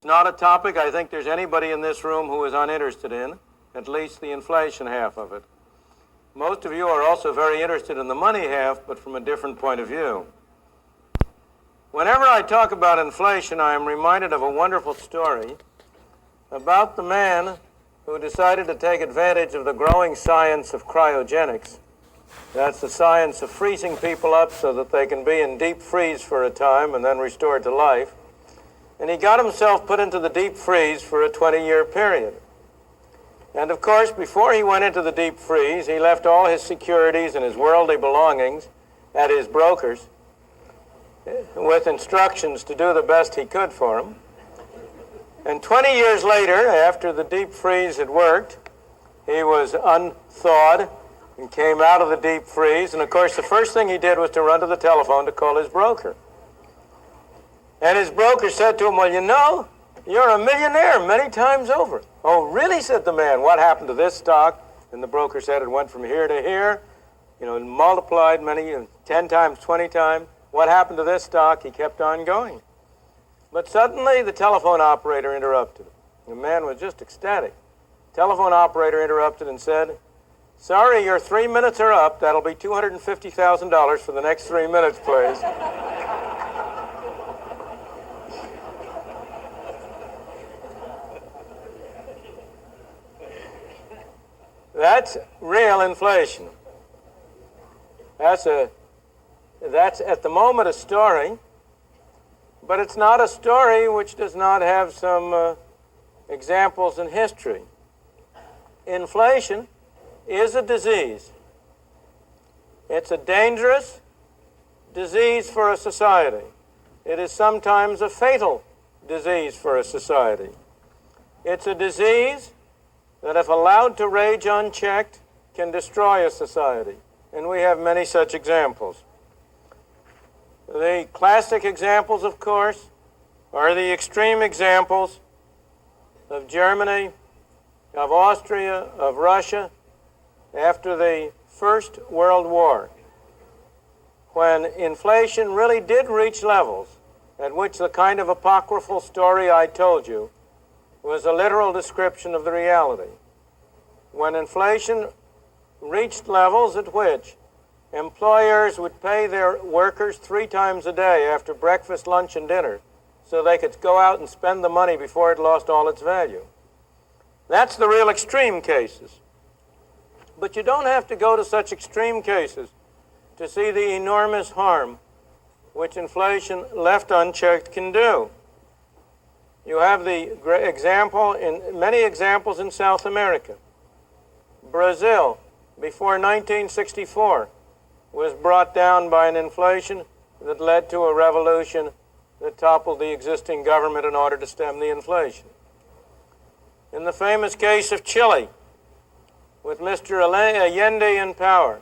Not a topic I think there's anybody in this room who is uninterested in, at least the inflation half of it. Most of you are also very interested in the money half, but from a different point of view. Whenever I talk about inflation, I am reminded of a wonderful story about the man who decided to take advantage of the growing science of cryogenics. That's the science of freezing people up so that they can be in deep freeze for a time and then restored to life. And he got himself put into the deep freeze for a 20-year period. And of course, before he went into the deep freeze, he left all his securities and his worldly belongings at his brokers with instructions to do the best he could for him. And 20 years later, after the deep freeze had worked, he was unthawed and came out of the deep freeze. And of course, the first thing he did was to run to the telephone to call his broker. And his broker said to him, "Well, you know, you're a millionaire many times over." "Oh, really?" said the man. "What happened to this stock?" And the broker said it went from here to here, multiplied 10 times, 20 times. "What happened to this stock?" He kept on going. But suddenly the telephone operator interrupted. The man was just ecstatic. The telephone operator interrupted and said, "Sorry, your 3 minutes are up. That'll be $250,000 for the next 3 minutes, please." That's real inflation. That's at the moment a story, but it's not a story which does not have some examples in history. Inflation is a disease. It's a dangerous disease for a society. It is sometimes a fatal disease for a society. It's a disease that, if allowed to rage unchecked, can destroy a society. And we have many such examples. The classic examples, of course, are the extreme examples of Germany, of Austria, of Russia, after the First World War, when inflation really did reach levels at which the kind of apocryphal story I told you was a literal description of the reality. When inflation reached levels at which employers would pay their workers 3 times a day after breakfast, lunch, and dinner so they could go out and spend the money before it lost all its value. That's the real extreme cases. But you don't have to go to such extreme cases to see the enormous harm which inflation left unchecked can do. You have the many examples in South America. Brazil, before 1964, was brought down by an inflation that led to a revolution that toppled the existing government in order to stem the inflation. In the famous case of Chile, with Mr. Allende in power,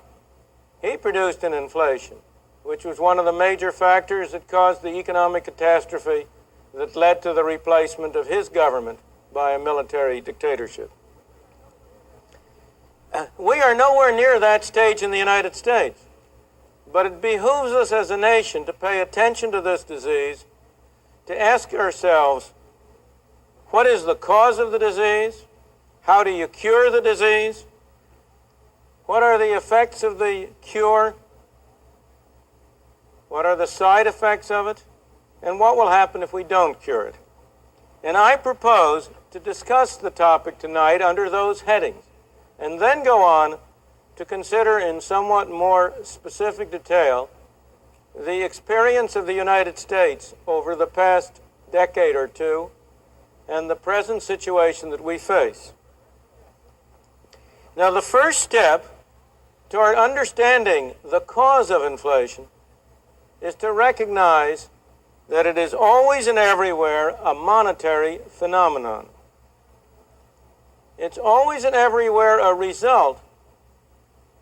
he produced an inflation, which was one of the major factors that caused the economic catastrophe that led to the replacement of his government by a military dictatorship. We are nowhere near that stage in the United States, but it behooves us as a nation to pay attention to this disease, to ask ourselves, what is the cause of the disease? How do you cure the disease? What are the effects of the cure? What are the side effects of it? And what will happen if we don't cure it? And I propose to discuss the topic tonight under those headings, and then go on to consider in somewhat more specific detail the experience of the United States over the past decade or two and the present situation that we face. Now, the first step toward understanding the cause of inflation is to recognize that it is always and everywhere a monetary phenomenon. It's always and everywhere a result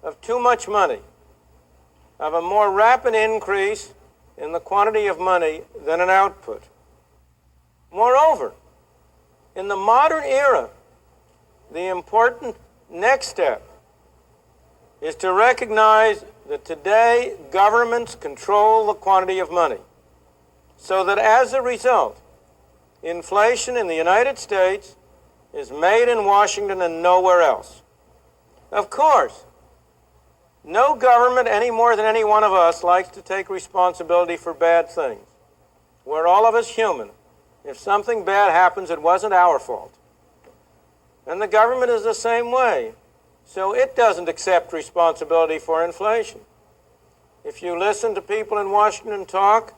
of too much money, of a more rapid increase in the quantity of money than an output. Moreover, in the modern era, the important next step is to recognize that today governments control the quantity of money, so that as a result, Inflation in the United States is made in Washington and nowhere else. Of course, no government any more than any one of us likes to take responsibility for bad things. We're all of us human. If something bad happens, it wasn't our fault. And the government is the same way. So it doesn't accept responsibility for inflation. If you listen to people in Washington talk,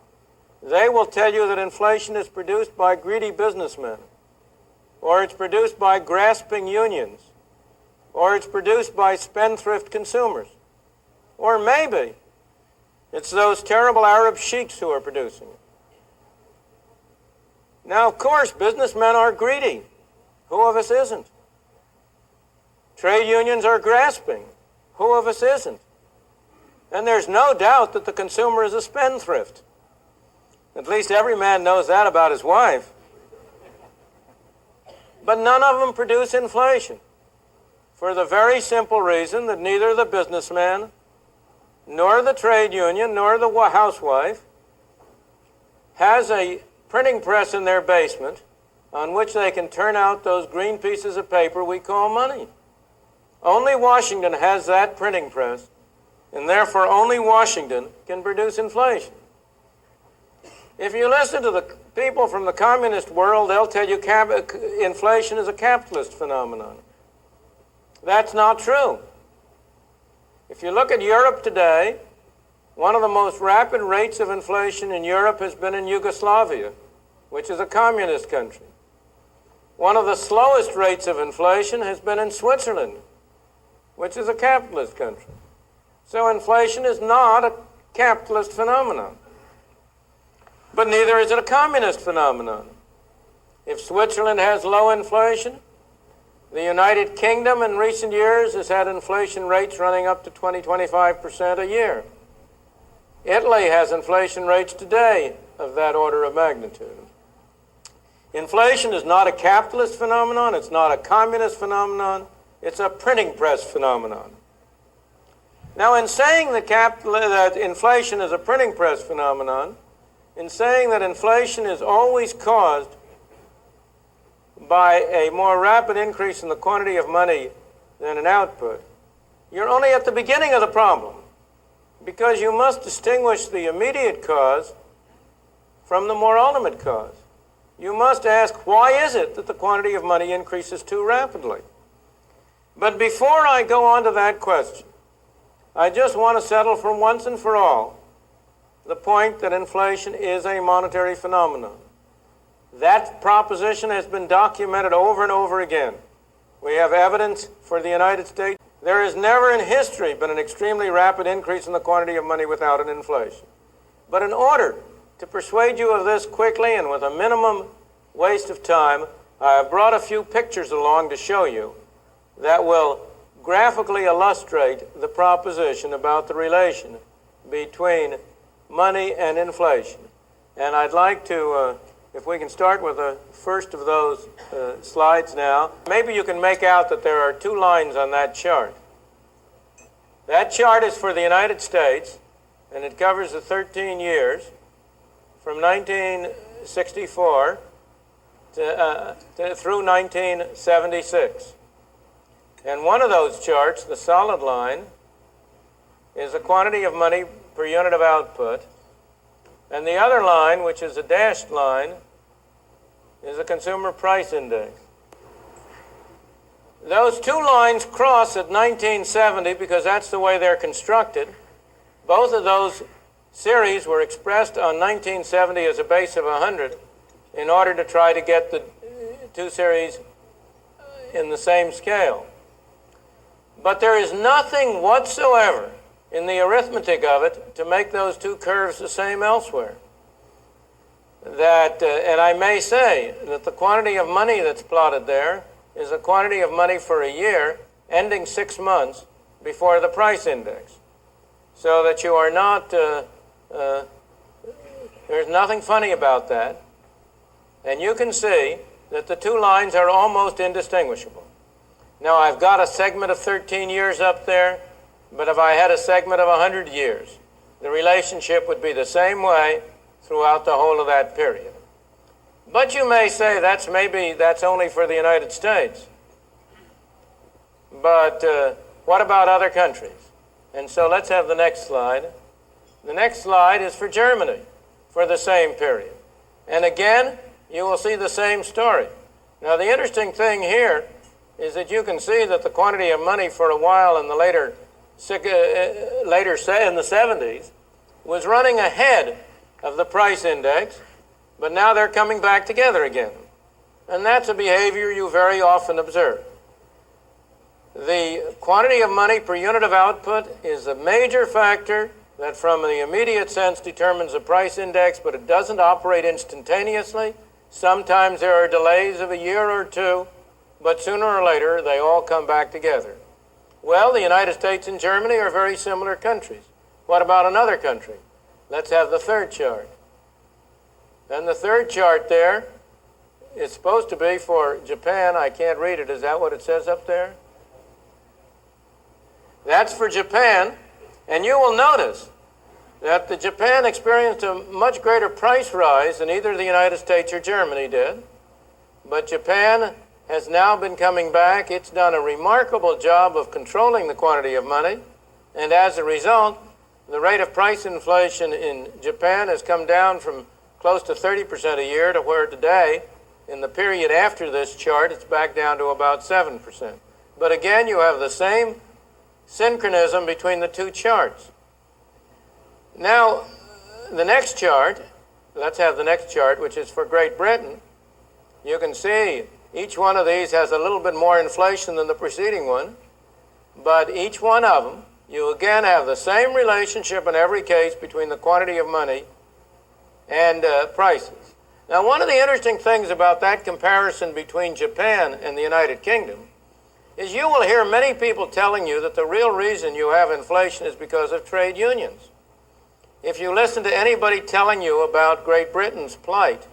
they will tell you that inflation is produced by greedy businessmen, or it's produced by grasping unions, or it's produced by spendthrift consumers, or maybe it's those terrible Arab sheiks who are producing it. Now, of course, businessmen are greedy. Who of us isn't? Trade unions are grasping. Who of us isn't? And there's no doubt that the consumer is a spendthrift. At least every man knows that about his wife. But none of them produce inflation, for the very simple reason that neither the businessman, nor the trade union, nor the housewife has a printing press in their basement on which they can turn out those green pieces of paper we call money. Only Washington has that printing press, and therefore only Washington can produce inflation. If you listen to the people from the communist world, they'll tell you inflation is a capitalist phenomenon. That's not true. If you look at Europe today, one of the most rapid rates of inflation in Europe has been in Yugoslavia, which is a communist country. One of the slowest rates of inflation has been in Switzerland, which is a capitalist country. So inflation is not a capitalist phenomenon. But neither is it a communist phenomenon. If Switzerland has low inflation, the United Kingdom in recent years has had inflation rates running up to 20-25% a year. Italy has inflation rates today of that order of magnitude. Inflation is not a capitalist phenomenon, it's not a communist phenomenon, it's a printing press phenomenon. Now, in saying that inflation is a printing press phenomenon, in saying that inflation is always caused by a more rapid increase in the quantity of money than an output, you're only at the beginning of the problem, because you must distinguish the immediate cause from the more ultimate cause. You must ask, why is it that the quantity of money increases too rapidly? But before I go on to that question, I just want to settle for once and for all the point that inflation is a monetary phenomenon. That proposition has been documented over and over again. We have evidence for the United States. There has never in history been an extremely rapid increase in the quantity of money without an inflation. But in order to persuade you of this quickly and with a minimum waste of time, I have brought a few pictures along to show you that will graphically illustrate the proposition about the relation between money and inflation. And I'd like to, if we can start with the first of those slides now. Maybe you can make out that there are two lines on that chart. That chart is for the United States, and it covers the 13 years from 1964 through 1976. And one of those charts, the solid line, is the quantity of money per unit of output. And the other line, which is a dashed line, is the consumer price index. Those two lines cross at 1970 because that's the way they're constructed. Both of those series were expressed on 1970 as a base of 100 in order to try to get the two series in the same scale. But there is nothing whatsoever in the arithmetic of it to make those two curves the same elsewhere. And I may say that the quantity of money that's plotted there is the quantity of money for a year ending 6 months before the price index. So that you are not, there's nothing funny about that. And you can see that the two lines are almost indistinguishable. Now, I've got a segment of 13 years up there, but if I had a segment of 100 years, the relationship would be the same way throughout the whole of that period. But you may say that's only for the United States. But what about other countries? And so let's have the next slide. The next slide is for Germany for the same period. And again, you will see the same story. Now, the interesting thing here is that you can see that the quantity of money for a while in the later say in the 70s was running ahead of the price index, but now they're coming back together again. And that's a behavior you very often observe. The quantity of money per unit of output is a major factor that from the immediate sense determines the price index, but it doesn't operate instantaneously. Sometimes there are delays of a year or two, but sooner or later they all come back together. Well, the United States and Germany are very similar countries. What about another country? Let's have the third chart. And the third chart there is supposed to be for Japan. I can't read it. Is that what it says up there? That's for Japan. And you will notice that Japan experienced a much greater price rise than either the United States or Germany did. But Japan has now been coming back. It's done a remarkable job of controlling the quantity of money. And as a result, the rate of price inflation in Japan has come down from close to 30% a year to where today, in the period after this chart, it's back down to about 7%. But again, you have the same synchronism between the two charts. Now, the next chart, let's have the next chart, which is for Great Britain. You can see each one of these has a little bit more inflation than the preceding one, but each one of them, you again have the same relationship in every case between the quantity of money and prices. Now, one of the interesting things about that comparison between Japan and the United Kingdom is you will hear many people telling you that the real reason you have inflation is because of trade unions. If you listen to anybody telling you about Great Britain's plight,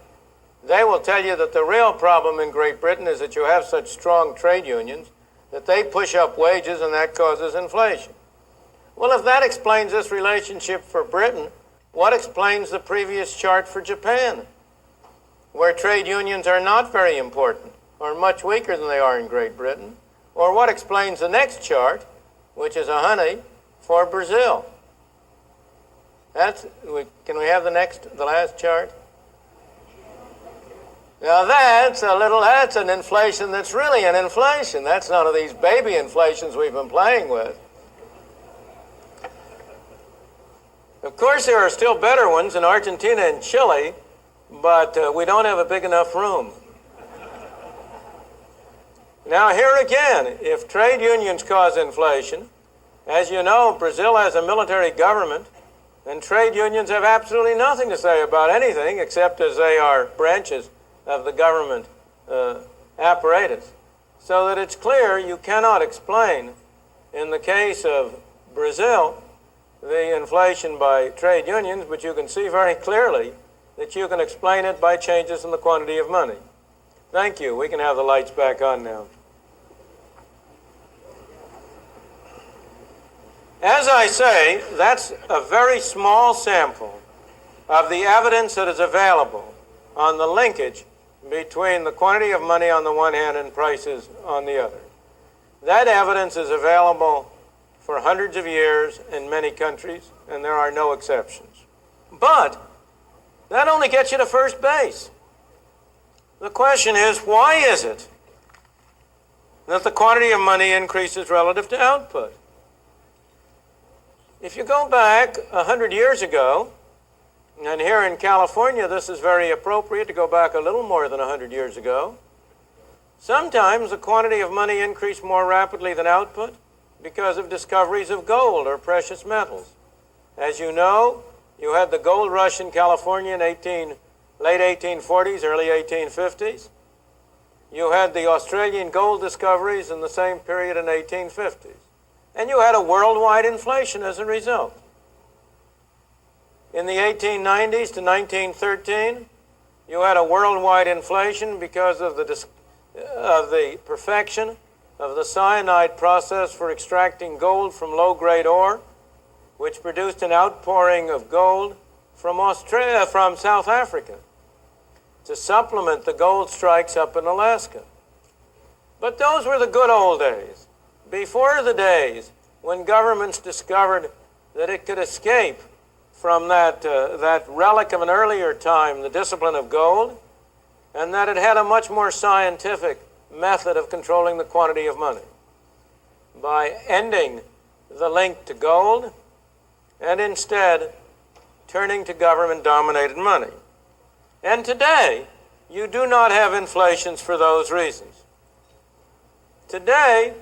they will tell you that the real problem in Great Britain is that you have such strong trade unions that they push up wages and that causes inflation. Well, if that explains this relationship for Britain, what explains the previous chart for Japan, where trade unions are not very important or much weaker than they are in Great Britain? Or what explains the next chart, which is a honey, for Brazil? Can we have the last chart? Now that's an inflation that's really an inflation. That's none of these baby inflations we've been playing with. Of course, there are still better ones in Argentina and Chile, but we don't have a big enough room. Now here again, if trade unions cause inflation, as you know, Brazil has a military government, and trade unions have absolutely nothing to say about anything except as they are branches of the government apparatus. So that it's clear you cannot explain, in the case of Brazil, the inflation by trade unions, but you can see very clearly that you can explain it by changes in the quantity of money. Thank you. We can have the lights back on now. As I say, that's a very small sample of the evidence that is available on the linkage between the quantity of money on the one hand and prices on the other. That evidence is available for hundreds of years in many countries, and there are no exceptions. But that only gets you to first base. The question is, why is it that the quantity of money increases relative to output? If you go back 100 years ago, and here in California this is very appropriate to go back a little more than 100 years ago, sometimes the quantity of money increased more rapidly than output because of discoveries of gold or precious metals. As you know, you had the gold rush in California in late 1840s, early 1850s. You had the Australian gold discoveries in the same period in 1850s. And you had a worldwide inflation as a result. In the 1890s to 1913, you had a worldwide inflation because of the perfection of the cyanide process for extracting gold from low-grade ore, which produced an outpouring of gold from South Africa. to supplement the gold strikes up in Alaska. But those were the good old days, before the days when governments discovered that it could escape from that relic of an earlier time, the discipline of gold, and that it had a much more scientific method of controlling the quantity of money by ending the link to gold and instead turning to government-dominated money. And today, you do not have inflations for those reasons. Today,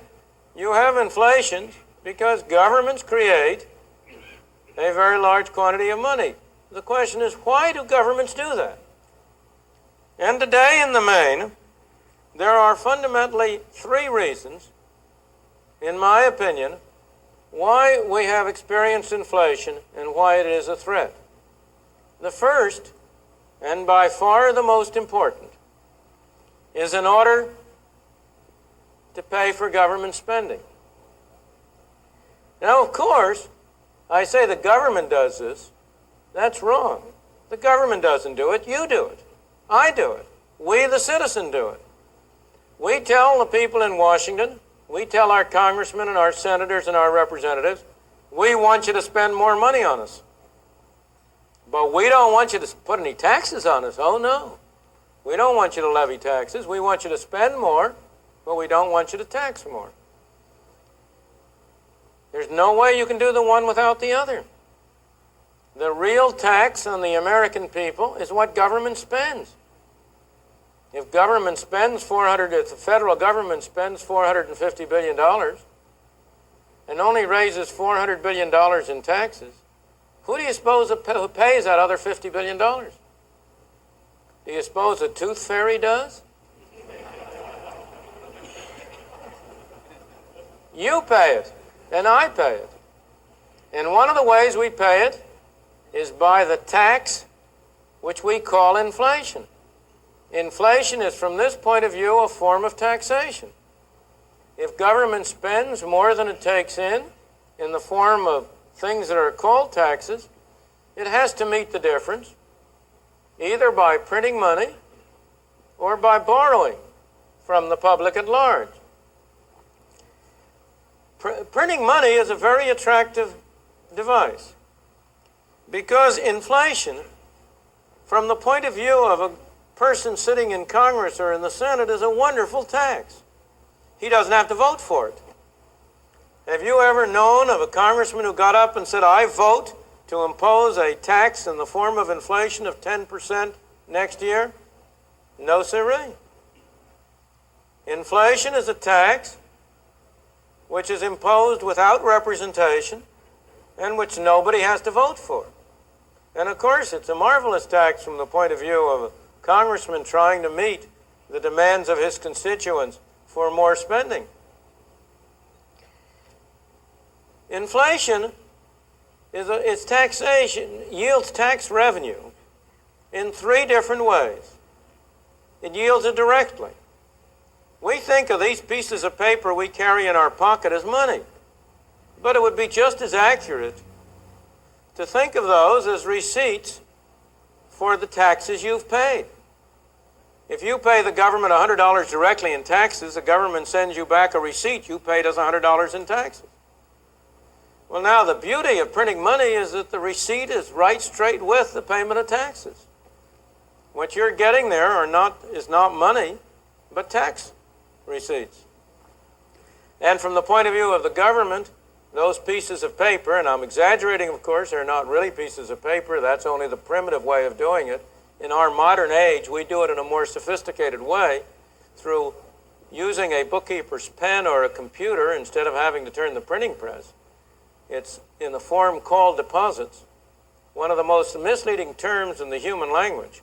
you have inflations because governments create a very large quantity of money. The question is, why do governments do that? And today, in the main, there are fundamentally three reasons, in my opinion, why we have experienced inflation and why it is a threat. The first, and by far the most important, is in order to pay for government spending. Now, of course, I say the government does this. That's wrong. The government doesn't do it. You do it. I do it. We, the citizen, do it. We tell the people in Washington, we tell our congressmen and our senators and our representatives, we want you to spend more money on us. But we don't want you to put any taxes on us. Oh, no. We don't want you to levy taxes. We want you to spend more, but we don't want you to tax more. There's no way you can do the one without the other. The real tax on the American people is what government spends. If government spends if the federal government spends $450 billion and only raises $400 billion in taxes, who do you suppose who pays that other $50 billion? Do you suppose the tooth fairy does? You pay it, and I pay it. And one of the ways we pay it is by the tax which we call inflation. Inflation is, from this point of view, a form of taxation. If government spends more than it takes in the form of things that are called taxes, it has to meet the difference, either by printing money or by borrowing from the public at large. Printing money is a very attractive device because inflation, from the point of view of a person sitting in Congress or in the Senate, is a wonderful tax. He doesn't have to vote for it. Have you ever known of a congressman who got up and said, I vote to impose a tax in the form of inflation of 10% next year? No, sirree. Inflation is a tax which is imposed without representation and which nobody has to vote for. And of course, it's a marvelous tax from the point of view of a congressman trying to meet the demands of his constituents for more spending. Inflation is taxation, yields tax revenue in three different ways. It yields it directly. We think of these pieces of paper we carry in our pocket as money, but it would be just as accurate to think of those as receipts for the taxes you've paid. If you pay the government $100 directly in taxes, the government sends you back a receipt. You paid us $100 in taxes. Well, now the beauty of printing money is that the receipt is right straight with the payment of taxes. What you're getting there is not money, but tax receipts. And from the point of view of the government, those pieces of paper, and I'm exaggerating, of course, they're not really pieces of paper. That's only the primitive way of doing it. In our modern age, we do it in a more sophisticated way through using a bookkeeper's pen or a computer instead of having to turn the printing press. It's in the form called deposits, one of the most misleading terms in the human language.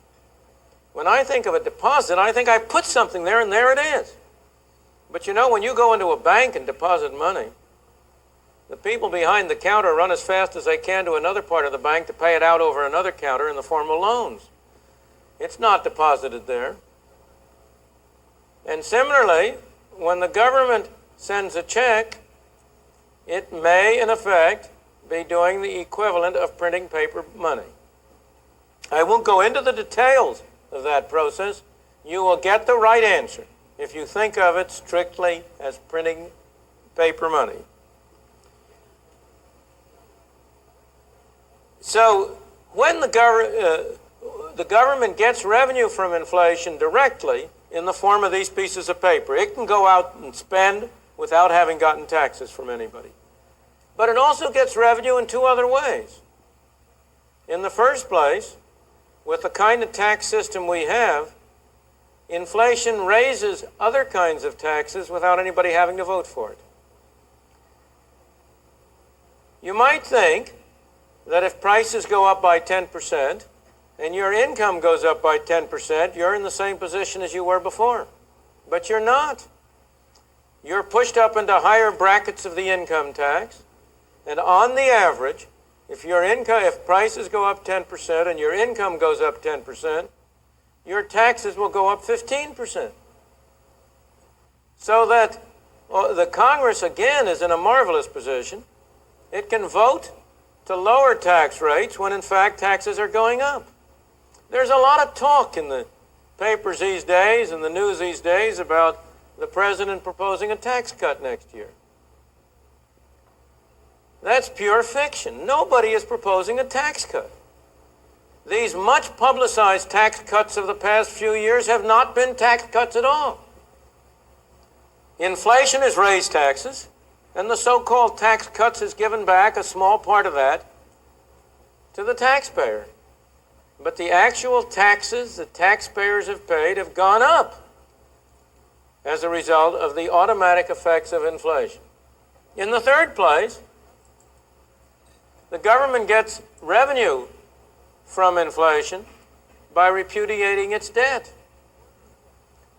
When I think of a deposit, I think I put something there and there it is. But you know, when you go into a bank and deposit money, the people behind the counter run as fast as they can to another part of the bank to pay it out over another counter in the form of loans. It's not deposited there. And similarly, when the government sends a check, it may, in effect, be doing the equivalent of printing paper money. I won't go into the details of that process, you will get the right answer if you think of it strictly as printing paper money. So when the government gets revenue from inflation directly in the form of these pieces of paper, it can go out and spend without having gotten taxes from anybody. But it also gets revenue in two other ways. In the first place, with the kind of tax system we have, inflation raises other kinds of taxes without anybody having to vote for it. You might think that if prices go up by 10% and your income goes up by 10%, you're in the same position as you were before. But you're not. You're pushed up into higher brackets of the income tax, and on the average, if prices go up 10% and your income goes up 10%, your taxes will go up 15%. So that the Congress, again, is in a marvelous position. It can vote to lower tax rates when, in fact, taxes are going up. There's a lot of talk in the papers these days and the news these days about the president proposing a tax cut next year. That's pure fiction. Nobody is proposing a tax cut. These much publicized tax cuts of the past few years have not been tax cuts at all. Inflation has raised taxes, and the so-called tax cuts has given back a small part of that to the taxpayer. But the actual taxes the taxpayers have paid have gone up as a result of the automatic effects of inflation. In the third place, the government gets revenue from inflation by repudiating its debt.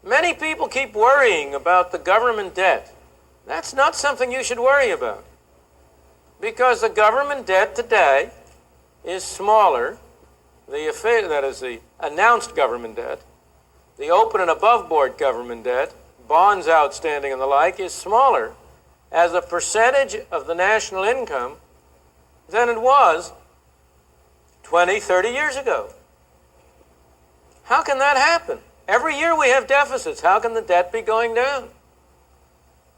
Many people keep worrying about the government debt. That's not something you should worry about, because the government debt today is smaller, that is the announced government debt, the open and above board government debt, bonds outstanding and the like, is smaller as a percentage of the national income than it was 20, 30 years ago. How can that happen? Every year we have deficits. How can the debt be going down?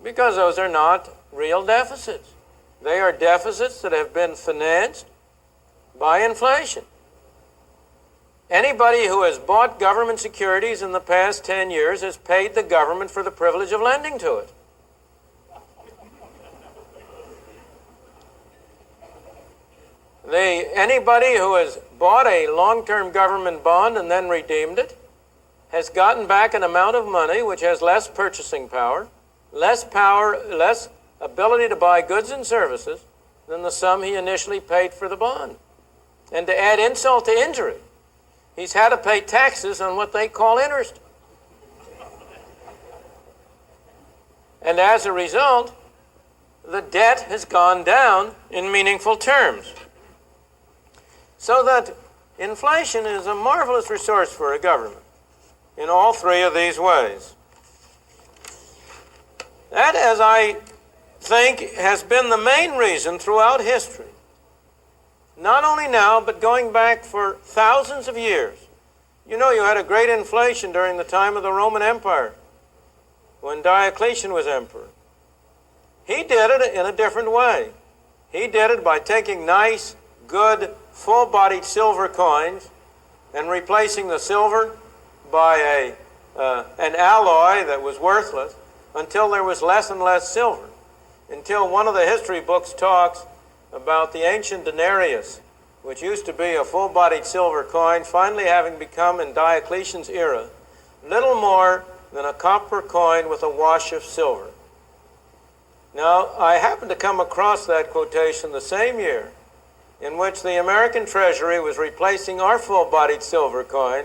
Because those are not real deficits. They are deficits that have been financed by inflation. Anybody who has bought government securities in the past 10 years has paid the government for the privilege of lending to it. Anybody who has bought a long-term government bond and then redeemed it has gotten back an amount of money which has less purchasing power, less ability to buy goods and services than the sum he initially paid for the bond. And to add insult to injury, he's had to pay taxes on what they call interest. And as a result, the debt has gone down in meaningful terms. So that inflation is a marvelous resource for a government in all three of these ways. That, as I think, has been the main reason throughout history, not only now, but going back for thousands of years. You know, you had a great inflation during the time of the Roman Empire, when Diocletian was emperor. He did it in a different way. He did it by taking nice, good, full-bodied silver coins and replacing the silver by an alloy that was worthless until there was less and less silver, until one of the history books talks about the ancient denarius, which used to be a full-bodied silver coin, finally having become, in Diocletian's era, little more than a copper coin with a wash of silver. Now, I happened to come across that quotation the same year in which the American Treasury was replacing our full-bodied silver coin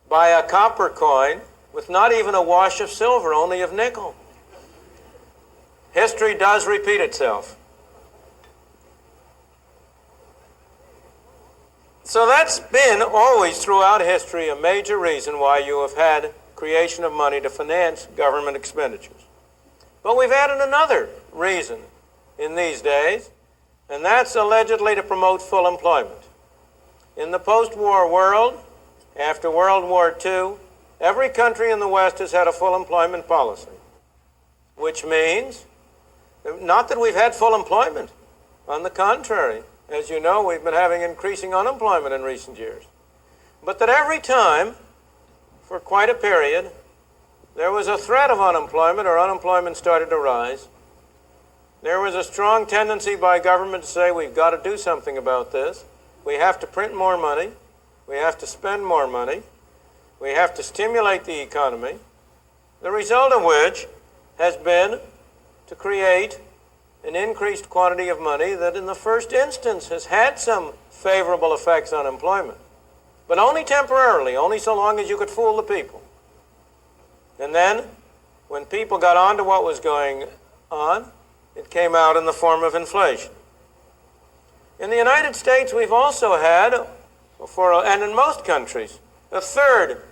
by a copper coin with not even a wash of silver, only of nickel. History does repeat itself. So that's been always throughout history a major reason why you have had creation of money to finance government expenditures. But we've added another reason in these days, and that's allegedly to promote full employment. In the post-war world, After World War II, every country in the West has had a full employment policy, which means not that we've had full employment. On the contrary, as you know, we've been having increasing unemployment in recent years. But that every time, for quite a period, there was a threat of unemployment or unemployment started to rise. There was a strong tendency by government to say, we've got to do something about this. We have to print more money. We have to spend more money. We have to stimulate the economy. The result of which has been to create an increased quantity of money that in the first instance has had some favorable effects on employment, but only temporarily, only so long as you could fool the people. And then, when people got on to what was going on, it came out in the form of inflation. In the United States, we've also had, and in most countries, a third,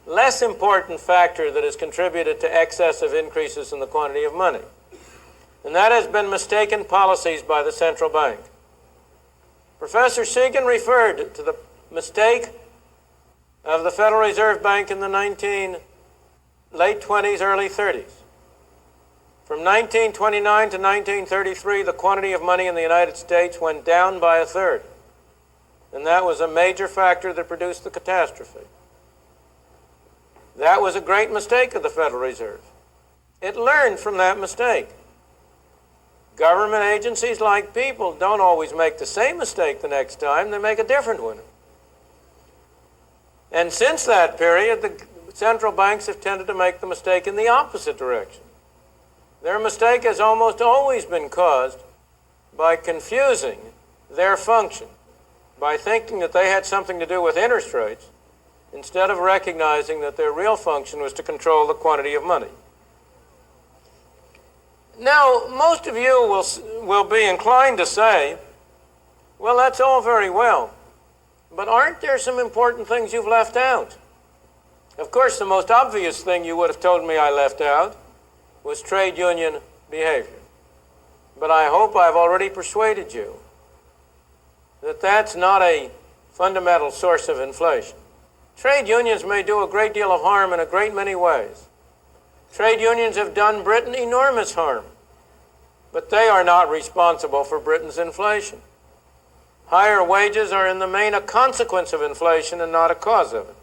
less important factor that has contributed to excessive increases in the quantity of money. And that has been mistaken policies by the central bank. Professor Segan referred to the mistake of the Federal Reserve Bank in the late 20s, early 30s. From 1929 to 1933, the quantity of money in the United States went down by a third. And that was a major factor that produced the catastrophe. That was a great mistake of the Federal Reserve. It learned from that mistake. Government agencies, like people, don't always make the same mistake the next time. They make a different one. And since that period, the central banks have tended to make the mistake in the opposite direction. Their mistake has almost always been caused by confusing their function, by thinking that they had something to do with interest rates, instead of recognizing that their real function was to control the quantity of money. Now, most of you will be inclined to say, well, that's all very well, but aren't there some important things you've left out? Of course, the most obvious thing you would have told me I left out was trade union behavior. But I hope I've already persuaded you that that's not a fundamental source of inflation. Trade unions may do a great deal of harm in a great many ways. Trade unions have done Britain enormous harm, but they are not responsible for Britain's inflation. Higher wages are in the main a consequence of inflation and not a cause of it.